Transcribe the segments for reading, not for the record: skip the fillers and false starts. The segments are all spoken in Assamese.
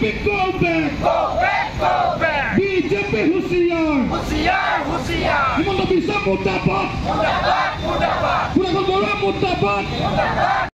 BJP go back. Go back, go back. BJP Husiar. Husiar, Husiar. Himanta Biswa Murtabad. Murtabad, Murtabad. Purana Bora Murtabad. Murtabad.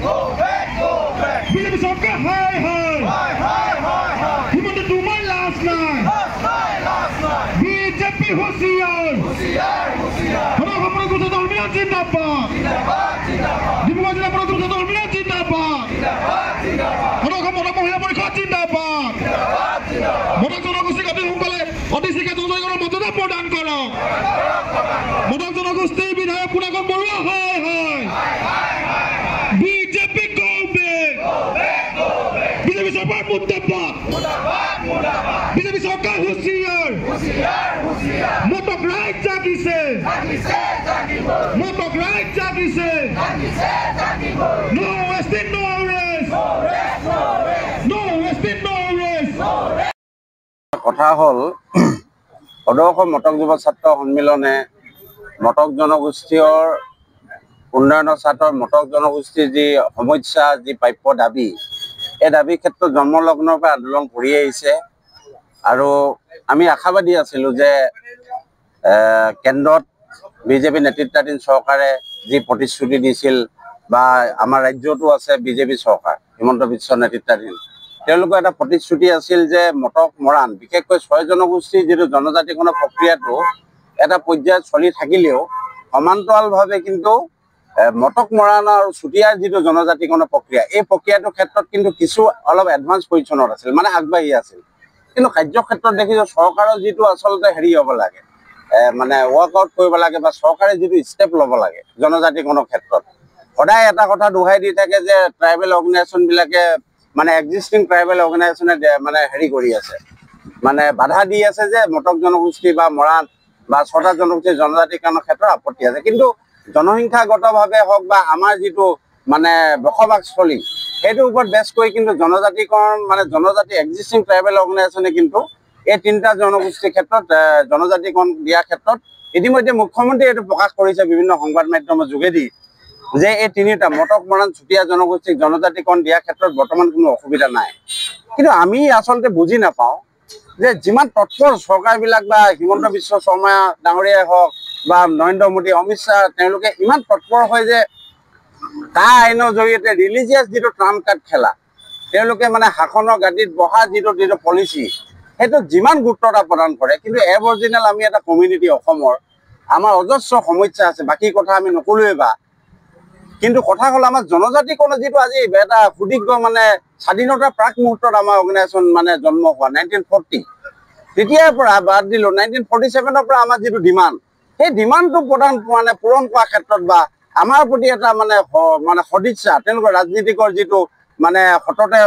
Go back, go back. BJP Sarkar, hi, hi. Hi, hi, hi, hi. Himanta Duma last night. Last night, last night. BJP Husiar. Husiar, Husiar. Hara Hamra Gota Dalmia Zindabad. Zindabad, Zindabad. Dibugaj Hamra Gota Dalmia Zindabad. Zindabad, Zindabad. Hara Hamra Mohila Parikha Zindabad. Zindabad, Zindabad. Modak Janogosti Gati Hunkale Odisika Jonjoygoner Motoda Prodan Koro. Modak Janogosti Bidhayok Punakon Borua hai hai. Hai hai hai. BJP go back. Go back, go back. BJP Sarkar Murtabad. Murtabad, Murtabad. BJP Sarkar Husiar. Husiar, Husiar. Motok right Jagise. Jagise, Jagibo. Motok right Jagise. Jagise, Jagibo. No wasting, no rest. No rest, no rest. No wasting, no rest. No rest. কথা হল অদৰ্শ মটক যুৱ ছাত্ৰ সন্মিলনে মটক জনগোষ্ঠীৰ উন্নয়নৰ স্বাৰ্থত মটক জনগোষ্ঠীৰ যি সমস্যা যি প্ৰাপ্য দাবী এই দাবীৰ ক্ষেত্ৰত জন্মলগ্নৰ পৰা আন্দোলন কৰি আহিছে আৰু আমি আশাবাদী আছিলোঁ যে কেন্দ্ৰত বিজেপি নেতৃত্বাধীন চৰকাৰে যি প্ৰতিশ্ৰুতি দিছিল বা আমাৰ ৰাজ্যতো আছে বিজেপি চৰকাৰ হিমন্ত বিশ্ব নেতৃত্বাধীন তেওঁলোকৰ এটা প্ৰতিশ্ৰুতি আছিল যে মটক মৰাণ বিশেষকৈ ৬ জনগোষ্ঠীৰ যিটো জনজাতিকৰণৰ প্ৰক্ৰিয়াটো এটা পৰ্যায়ত চলি থাকিলেও সমান্তৰালভাৱে কিন্তু মটক মৰাণ আৰু চুতীয়াৰ যিটো জনজাতিকৰণৰ প্ৰক্ৰিয়া এই প্ৰক্ৰিয়াটোৰ ক্ষেত্ৰত কিন্তু কিছু অলপ এডভান্স পজিশ্যনত আছিল মানে আগবাঢ়ি আছিল কিন্তু কাৰ্যক্ষেত্ৰত দেখিছোঁ চৰকাৰৰ যিটো আচলতে হেৰি হ'ব লাগে মানে ৱৰ্কআউট কৰিব লাগে বা চৰকাৰে যিটো ষ্টেপ ল'ব লাগে জনজাতিকৰণৰ ক্ষেত্ৰত সদায় এটা কথা দোহাই দি থাকে যে ট্ৰাইবেল অৰ্গেনাইজেশ্যনবিলাকে মানে এক্সিষ্টিং ট্ৰাইবেল অৰ্গেনাইজেশ্যনে মানে হেৰি কৰি আছে মানে বাধা দি আছে যে মটক জনগোষ্ঠী বা মৰাণ বা ৬টা জনগোষ্ঠীৰ জনজাতিকৰণৰ ক্ষেত্ৰত আপত্তি আছে কিন্তু জনসংখ্যাগতভাৱে হওক বা আমাৰ যিটো মানে বসবাসস্থলী সেইটোৰ ওপৰত বেছ কৰি কিন্তু জনজাতিকৰণ মানে জনজাতি এক্সিষ্টিং ট্ৰাইবেল অৰ্গেনাইজেশ্যনে কিন্তু এই ৩টা জনগোষ্ঠীৰ ক্ষেত্ৰত জনজাতিকৰণ দিয়াৰ ক্ষেত্ৰত ইতিমধ্যে মুখ্যমন্ত্ৰীয়ে এইটো প্ৰকাশ কৰিছে বিভিন্ন সংবাদ মাধ্যমৰ যোগেদি যে এই ৩টা মটক মৰাণ চুতীয়া জনগোষ্ঠীক জনজাতিকৰণ দিয়াৰ ক্ষেত্ৰত বৰ্তমান কোনো অসুবিধা নাই কিন্তু আমি আচলতে বুজি নাপাওঁ যে যিমান তৎপৰ চৰকাৰবিলাক বা হিমন্ত বিশ্ব শৰ্মা ডাঙৰীয়াই হওক বা নৰেন্দ্ৰ মোদী অমিত শ্বাহ তেওঁলোকে ইমান তৎপৰ হয় যে কা আইনৰ জৰিয়তে ৰিলিজিয়াছ যিটো ট্ৰাম্প কাৰ্ড খেলা তেওঁলোকে মানে শাসনৰ গাদীত বহা যিটো পলিচি সেইটো যিমান গুৰুত্বতা প্ৰদান কৰে কিন্তু এবৰিজিনেল আমি এটা কমিউনিটি অসমৰ আমাৰ অজস্ৰ সমস্যা আছে বাকী কথা আমি নকলোৱে বা কিন্তু কথা হ'ল আমাৰ জনজাতিকৰণৰ যিটো আজি এটা সুদীৰ্ঘ মানে স্বাধীনতাৰ প্ৰাক মুহূৰ্তত আমাৰ অৰ্গেনাইজেশ্যন মানে জন্ম হোৱা 1940 তেতিয়াৰ পৰা বাদ দিলোঁ 1947ৰ পৰা আমাৰ যিটো ডিমাণ্ড সেই ডিমাণ্ডটো মানে পূৰণ কৰাৰ ক্ষেত্ৰত বা আমাৰ প্ৰতি এটা মানে সদিচ্ছা তেওঁলোকৰ ৰাজনীতিকৰ যিটো মানে সততে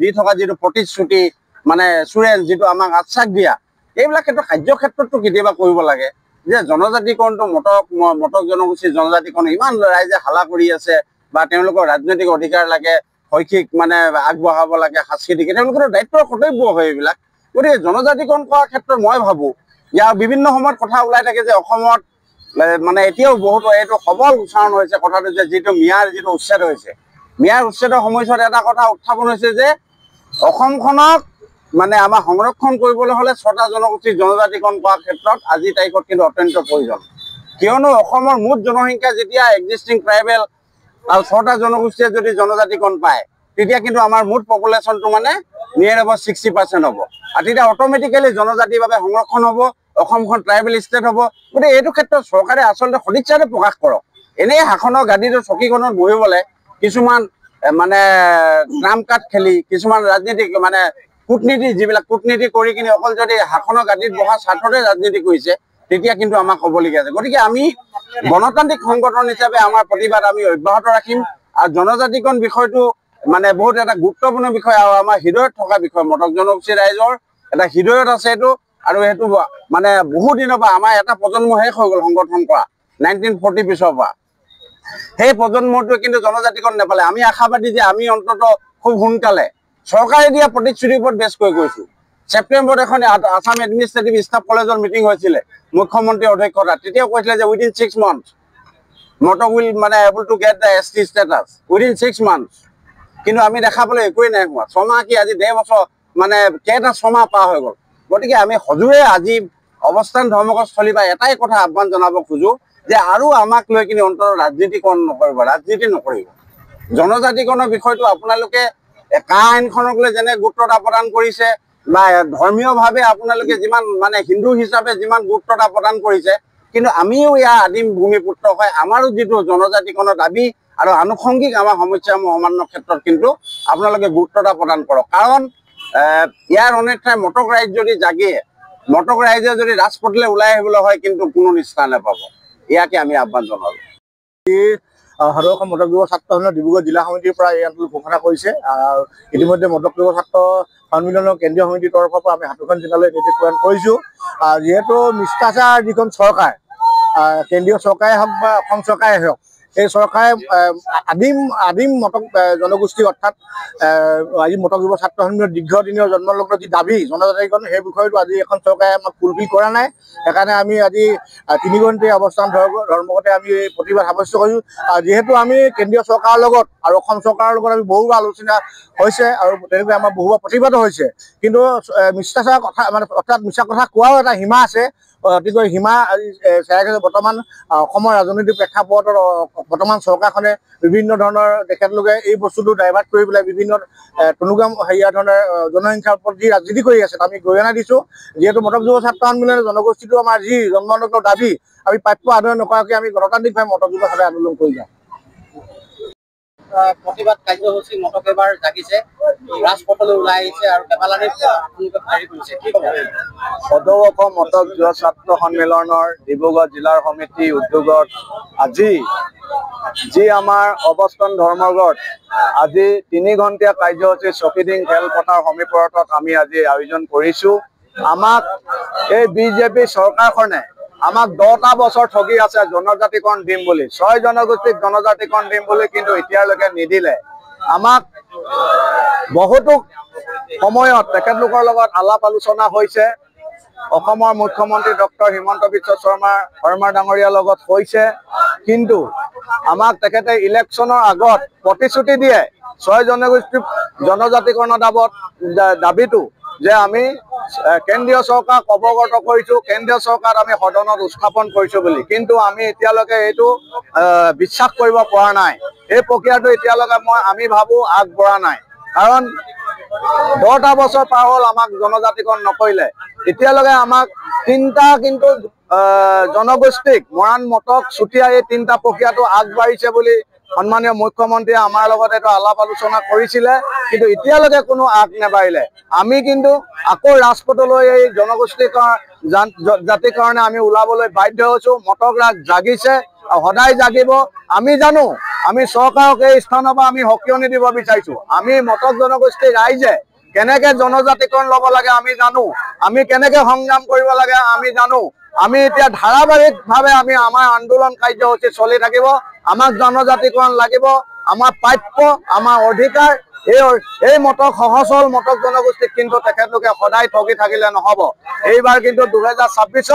দি থকা যিটো প্ৰতিশ্ৰুতি মানে এচুৰেঞ্চ যিটো আমাক আশ্বাস দিয়া এইবিলাক ক্ষেত্ৰত কাৰ্যক্ষেত্ৰতটো কেতিয়াবা কৰিব লাগে যে জনজাতিকৰণটো মটক জনগোষ্ঠীৰ জনজাতিকৰণ ইমান ৰাইজে হালা কৰি আছে বা তেওঁলোকৰ ৰাজনৈতিক অধিকাৰ লাগে শৈক্ষিক মানে আগবঢ়াব লাগে সাংস্কৃতিক তেওঁলোকৰ দায়িত্ব কৰ্তব্য হয় এইবিলাক গতিকে জনজাতিকৰণ কৰাৰ ক্ষেত্ৰত মই ভাবোঁ ইয়াৰ বিভিন্ন সময়ত কথা ওলাই থাকে যে অসমত মানে এতিয়াও বহুতো এইটো সবল উচ্চাৰণ হৈছে কথাটো যে যিটো মিয়াৰ যিটো উচ্ছেদ হৈছে মিয়াৰ উচ্ছেদৰ সময়ছোৱাত এটা কথা উত্থাপন হৈছে যে অসমখনক মানে আমাৰ সংৰক্ষণ কৰিবলৈ হ'লে ৬টা জনগোষ্ঠীৰ জনজাতিকৰণ কৰাৰ ক্ষেত্ৰত আজিৰ তাৰিখত কিন্তু অত্যন্ত প্ৰয়োজন কিয়নো অসমৰ মুঠ জনসংখ্যা যেতিয়া এক্সিষ্টিং ট্ৰাইবেল আৰু 6টা জনগোষ্ঠীয়ে যদি জনজাতিকৰণ পায় তেতিয়া কিন্তু আমাৰ মুঠ পপুলেশ্যনটো মানে নিয়েৰ এবাউট 60% হ'ব আৰু তেতিয়া অট'মেটিকেলি জনজাতিৰ বাবে সংৰক্ষণ হ'ব অসমখন ট্ৰাইবেল ষ্টেট হ'ব গতিকে এইটো ক্ষেত্ৰত চৰকাৰে আচলতে সদিচ্ছাৰে প্ৰকাশ কৰক এনেই শাসনৰ গাদীটো চকীখনত বহিবলৈ কিছুমান মানে ট্ৰাম্প কাৰ্ড খেলি কিছুমান ৰাজনীতিক মানে কূটনীতি যিবিলাক কূটনীতি কৰি কিনে অকল যদি শাসনৰ গাদীত বহা স্বাৰ্থতে ৰাজনীতি কৰিছে তেতিয়া কিন্তু আমাক হ'বলগীয়া আছে গতিকে আমি গণতান্ত্ৰিক সংগঠন হিচাপে আমাৰ প্ৰতিবাদ আমি অব্যাহত ৰাখিম আৰু জনজাতিকৰণ বিষয়টো মানে বহুত এটা গুৰুত্বপূৰ্ণ বিষয় আৰু আমাৰ হৃদয়ত থকা বিষয় মটক জনগোষ্ঠী ৰাইজৰ এটা হৃদয়ত আছে এইটো আৰু সেইটো মানে বহু দিনৰ পৰা আমাৰ এটা প্ৰজন্ম শেষ হৈ গ'ল সংগঠন কৰা 1940 পিছৰ পৰা সেই প্ৰজন্মটোৱে কিন্তু জনজাতিকৰণ নাপালে আমি আশাবাদী যে আমি অন্তত খুব সোনকালে চৰকাৰে দিয়া প্ৰতিশ্ৰুতিৰ ওপৰত বেছ কৰি গৈছোঁ ছেপ্টেম্বৰত এখন আসাম এডমিনিষ্ট্ৰেটিভ ষ্টাফ কলেজৰ মিটিং হৈছিলে মুখ্যমন্ত্ৰীৰ অধ্যক্ষতাত তেতিয়াও কৈছিলে যে উইদিন 6 months মটক উইল মানে able to get the ST status within 6 months কিন্তু আমি দেখা পালে একোৱেই নাই হোৱা। ছমাহ কি আজি 1.5 বছৰ মানে কেইটা ছমাহ পাৰ হৈ গ'ল। গতিকে আমি সজোৰে আজি অৱস্থান ধৰ্মঘটস্থলী বা এটাই কথা আহ্বান জনাব খোজো যে আৰু আমাক লৈ কিনে অন্তত ৰাজনীতিকৰণ নকৰিব, ৰাজনীতি নকৰিব। জনজাতিকৰণৰ বিষয়টো আপোনালোকে কা আইনখনক লৈ যেনে গুৰুত্বতা প্ৰদান কৰিছে বা ধৰ্মীয়ভাৱে আপোনালোকে যিমান মানে হিন্দু হিচাপে যিমান গুৰুত্বতা প্ৰদান কৰিছে, কিন্তু আমিও ইয়াৰ আদিম ভূমিপুত্ৰ হয় আমাৰো যিটো জনজাতিকৰণৰ দাবী আৰু আনুষংগিক আমাৰ সমস্যাসমূহ সমাধানৰ ক্ষেত্ৰত কিন্তু আপোনালোকে গুৰুত্বতা প্ৰদান কৰক। কাৰণ ইয়াৰ অনেক ঠাই মটক ৰাইজ যদি জাগে, মটক ৰাইজে যদি ৰাজপথলৈ ওলাই আহিবলৈ হয় কিন্তু কোনো নিষ্ঠা নাপাব। ইয়াকে আমি আহ্বান জনালো। সদৌ অসম মটক যুৱ ছাত্ৰ সন্মিলন ডিব্ৰুগড় জিলা সমিতিৰ পৰা এই আন্দোলন ঘোষণা কৰিছে। ইতিমধ্যে মটক যুৱ ছাত্ৰ সন্মিলনৰ কেন্দ্ৰীয় সমিতিৰ তৰফৰ পৰা আমি হাতখন জিলালৈ নিৰ্দেশ প্ৰদান কৰিছোঁ। যিহেতু মিষ্টাচাৰ যিখন চৰকাৰ, কেন্দ্ৰীয় চৰকাৰে হওক বা অসম চৰকাৰে হওক, এই চৰকাৰে আদিম মটক জনগোষ্ঠী অৰ্থাৎ আজি মটক যুৱ ছাত্ৰ সন্মিলনৰ দীৰ্ঘদিনীয় জন্মলগ্ন যি দাবী জনজাতিকৰণ, সেই বিষয়টো আজি এখন চৰকাৰে আমাক ফুলফিল কৰা নাই। সেইকাৰণে আমি আজি 3 ঘণ্টীয়া অৱস্থান ধৰ্মঘটে আমি প্ৰতিবাদ সাব্যস্ত কৰিছোঁ। যিহেতু আমি কেন্দ্ৰীয় চৰকাৰৰ লগত আৰু অসম চৰকাৰৰ লগত আমি বহুবাৰ আলোচনা হৈছে আৰু তেনেকৈ আমাৰ বহুবাৰ প্ৰতিবাদো হৈছে, কিন্তু মিষ্টাচাৰ কথা মানে অৰ্থাৎ মিছা কথা কোৱাও এটা সীমা আছে। অতিকৈ সীমা চেৰাই গৈছে। বৰ্তমান অসমৰ ৰাজনৈতিক প্ৰেক্ষাপটত বৰ্তমান চৰকাৰখনে বিভিন্ন ধৰণৰ তেখেতলোকে এই বস্তুটো ডাইভাৰ্ট কৰি পেলাই বিভিন্ন টনুগ্ৰাম হেৰিয়া ধৰণে জনসংখ্যাৰ ওপৰত যি ৰাজনীতি কৰি আছে আমি গৰিহণা দিছোঁ। যিহেতু মটক যুৱ ছাত্ৰ সন্মিলনৰ জনগোষ্ঠীটো আমাৰ যি জন্মলগ্ন দাবী, আমি প্ৰাপ্য আদৰ নকৰাকৈ আমি গণতান্ত্ৰিকভাৱে মটক যুৱ সদায় আন্দোলন কৰি যাম। প্ৰতিবাদ কাৰ্যসূচী মটক এবাৰ জাগিছে, ৰাজপথলৈ ওলাই আহিছে আৰু কেপালানি কৰিছে। কি ক'ব? সদৌ অসম মটক যুৱ ছাত্ৰ সন্মিলনৰ ডিব্ৰুগড় জিলাৰ সমিতি উদ্যোগত আজি যি আমাৰ অৱস্থান ধৰ্মঘট, আজি 3 ঘণ্টীয়া কাৰ্যসূচী চকিডিং খেলপথাৰ সমীপত আমি আজি আয়োজন কৰিছোঁ। আমাক এই বিজেপি চৰকাৰখনে আমাক 10টা বছৰ ঠগি আছে জনজাতিকৰণ দিম বুলি, 6 জনগোষ্ঠীক জনজাতিকৰণ দিম বুলি, কিন্তু এতিয়ালৈকে নিদিলে। আমাক বহুতো সময়ত তেখেতলোকৰ লগত আলাপ আলোচনা হৈছে। অসমৰ মুখ্যমন্ত্ৰী ডক্টৰ হিমন্ত বিশ্ব শৰ্মা ডাঙৰীয়াৰ লগত হৈছে, কিন্তু আমাক তেখেতে ইলেকশ্যনৰ আগত প্ৰতিশ্ৰুতি দিয়ে 6 জনগোষ্ঠী জনজাতিকৰণৰ দাবীটো যে আমি কেন্দ্ৰীয় চৰকাৰক অৱগত কৰিছোঁ, কেন্দ্ৰীয় চৰকাৰত আমি সদনত উত্থাপন কৰিছোঁ বুলি, কিন্তু আমি এতিয়ালৈকে এইটো বিশ্বাস কৰিব পৰা নাই। এই প্ৰক্ৰিয়াটো এতিয়ালৈকে আমি ভাবোঁ আগবঢ়া নাই। কাৰণ 10টা বছৰ পাৰ হ'ল আমাক জনজাতিকৰণ নকৰিলে। এতিয়ালৈকে আমাক 3টা কিন্তু জনগোষ্ঠীক মৰাণ, মটক, চুতীয়া এই 3টা প্ৰক্ৰিয়াটো আগবাঢ়িছে বুলি সন্মানীয় মুখ্যমন্ত্ৰীয়ে আমাৰ লগত এইটো আলাপ আলোচনা কৰিছিলে, কিন্তু এতিয়ালৈকে কোনো আগ নেবাঢ়িলে। আমি কিন্তু আকৌ ৰাজপথলৈ এই জনগোষ্ঠীৰ জাতিৰ কাৰণে আমি ওলাবলৈ বাধ্য হৈছোঁ। মটক ৰাজ জাগিছে, সদায় জাগিব। আমি জানো আমি চৰকাৰক এই স্থানৰ পৰা আমি সকিয়নি দিব বিচাৰিছোঁ। আমি মটক জনগোষ্ঠীৰ ৰাইজে কেনেকে জনজাতিকৰণ ল'ব লাগে আমি জানো, আমি কেনেকে সংগ্ৰাম কৰিব লাগে আমি জানো। আমি এতিয়া ধাৰাবাহিকভাৱে আমাৰ আন্দোলন কাৰ্যসূচী চলি থাকিব। আমাক জনজাতিকৰণ লাগিব, আমাৰ প্ৰাপ্য, আমাৰ অধিকাৰ। এই মটক সহচল মটক জনগোষ্ঠীক কিন্তু তেখেতলোকে সদায় ঠগি থাকিলে নহ'ব। এইবাৰ কিন্তু 2026ত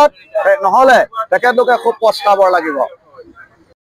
নহ'লে তেখেতলোকে খুব পস্তাব লাগিব।